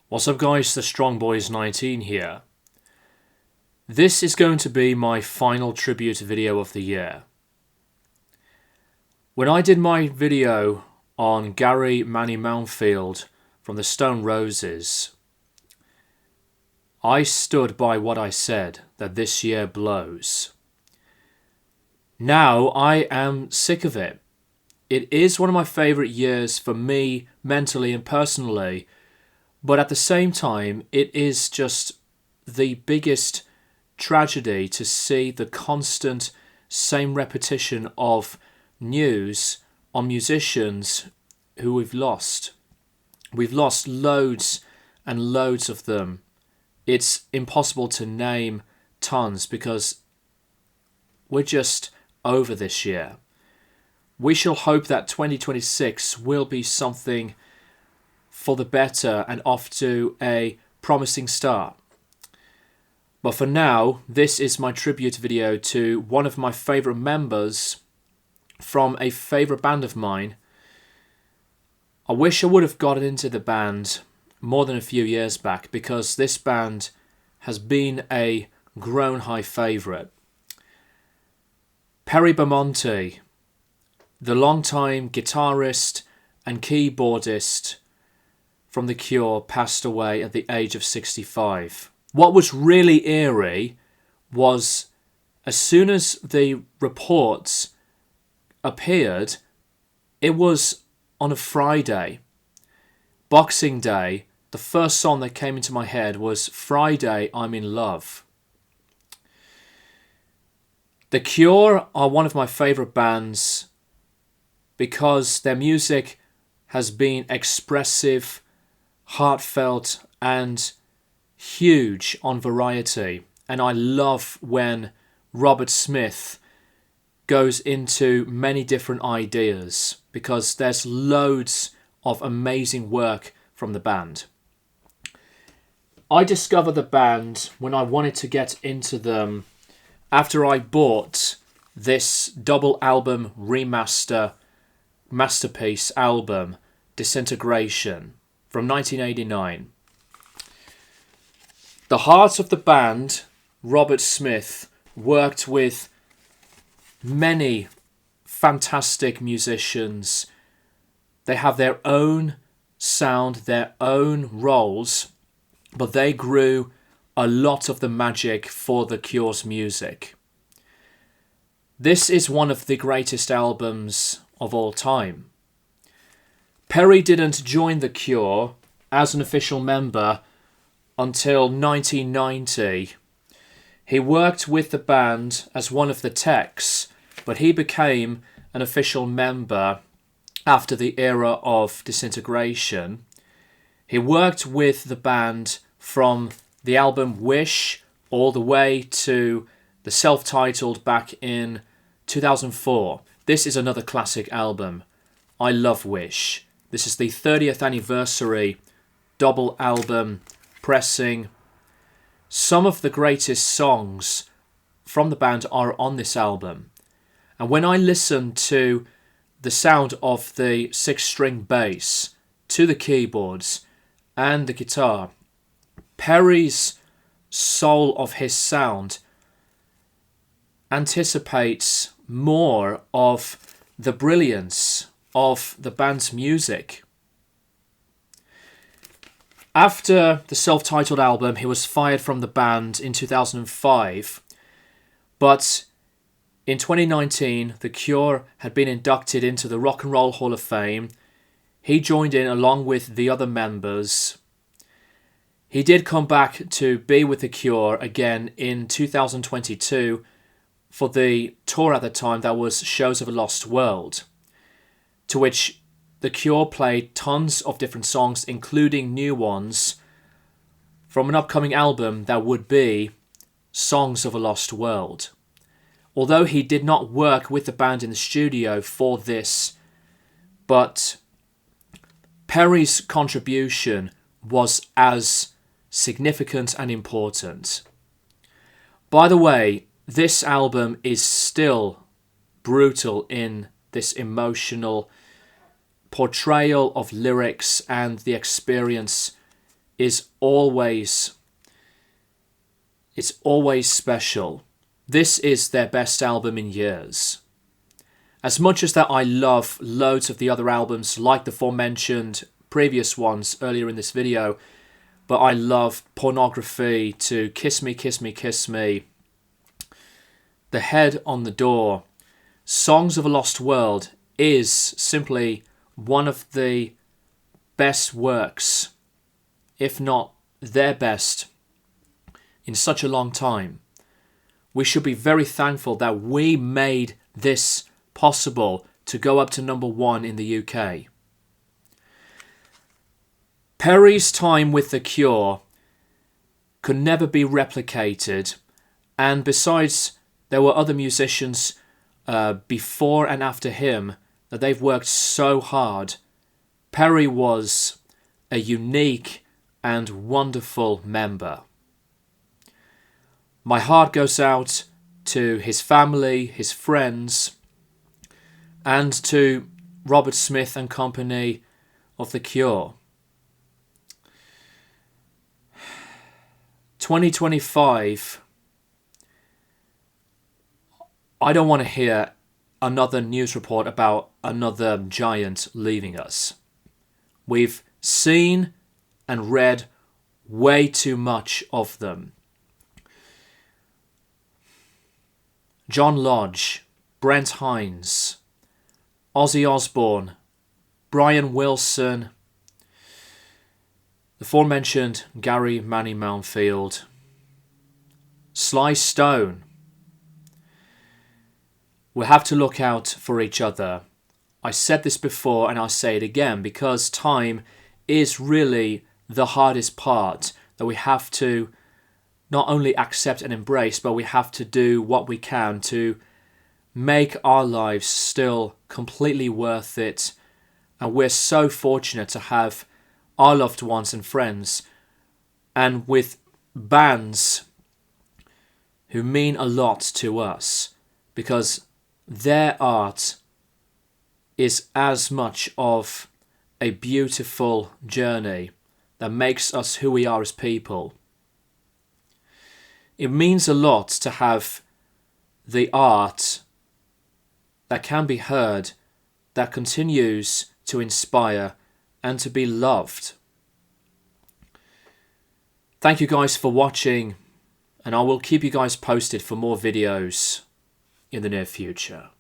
What's up guys, the Strong Boys 19 here. This is going to be my final tribute video of the year. When I did my video on Gary Manny Mountfield from the Stone Roses, I stood by what I said, that this year blows. Now I am sick of it. It is one of my favourite years for me mentally and personally, but at the same time, it is just the biggest tragedy to see the constant same repetition of news on musicians who we've lost. We've lost loads and loads of them. It's impossible to name tons because we're just over this year. We shall hope that 2026 will be something for the better and off to a promising start. But for now, this is my tribute video to one of my favourite members from a favourite band of mine. I wish I would have gotten into the band more than a few years back because this band has been a grown high favourite. Perry Bamonte, the longtime guitarist and keyboardist from The Cure, passed away at the age of 65. What was really eerie was as soon as the reports appeared, it was on a Friday, Boxing Day. The first song that came into my head was Friday, I'm in Love. The Cure are one of my favourite bands because their music has been expressive, heartfelt and huge on variety, and I love when Robert Smith goes into many different ideas because there's loads of amazing work from the band. I discovered the band when I wanted to get into them after I bought this double album masterpiece album, Disintegration, from 1989. The heart of the band, Robert Smith, worked with many fantastic musicians. They have their own sound, their own roles, but they grew a lot of the magic for The Cure's music. This is one of the greatest albums of all time. Perry didn't join The Cure as an official member until 1990. He worked with the band as one of the techs, but he became an official member after the era of Disintegration. He worked with the band from the album Wish all the way to the self-titled back in 2004. This is another classic album. I love Wish. This is the 30th anniversary double album pressing. Some of the greatest songs from the band are on this album. And when I listen to the sound of the 6-string bass, to the keyboards and the guitar, Perry's soul of his sound anticipates more of the brilliance of the band's music. After the self-titled album, he was fired from the band in 2005, but in 2019, The Cure had been inducted into the Rock and Roll Hall of Fame. He joined in along with the other members. He did come back to be with The Cure again in 2022 for the tour at the time that was Shows of a Lost World, to which The Cure played tons of different songs, including new ones from an upcoming album that would be Songs of a Lost World. Although he did not work with the band in the studio for this, but Perry's contribution was as significant and important. By the way, this album is still brutal in this emotional portrayal of lyrics and the experience is always special. This is their best album in years. As much as that I love loads of the other albums, like the aforementioned previous ones earlier in this video, but I love Pornography to Kiss Me, Kiss Me, Kiss Me, The Head on the Door, Songs of a Lost World is simply one of the best works, if not their best, in such a long time. We should be very thankful that we made this possible to go up to number 1 in the UK. Perry's time with The Cure could never be replicated, and besides, there were other musicians before and after him that they've worked so hard. Perry was a unique and wonderful member. My heart goes out to his family, his friends, and to Robert Smith and company of The Cure. 2025, I don't want to hear another news report about another giant leaving us. We've seen and read way too much of them. John Lodge, Brent Hines, Ozzy Osbourne, Brian Wilson, the aforementioned Gary Manny Mountfield, Sly Stone. We'll have to look out for each other. I said this before and I'll say it again, because time is really the hardest part that we have to not only accept and embrace, but we have to do what we can to make our lives still completely worth it. And we're so fortunate to have our loved ones and friends, and with bands who mean a lot to us, because their art is as much of a beautiful journey that makes us who we are as people. It means a lot to have the art that can be heard, that continues to inspire and to be loved. Thank you guys for watching, and I will keep you guys posted for more videos in the near future.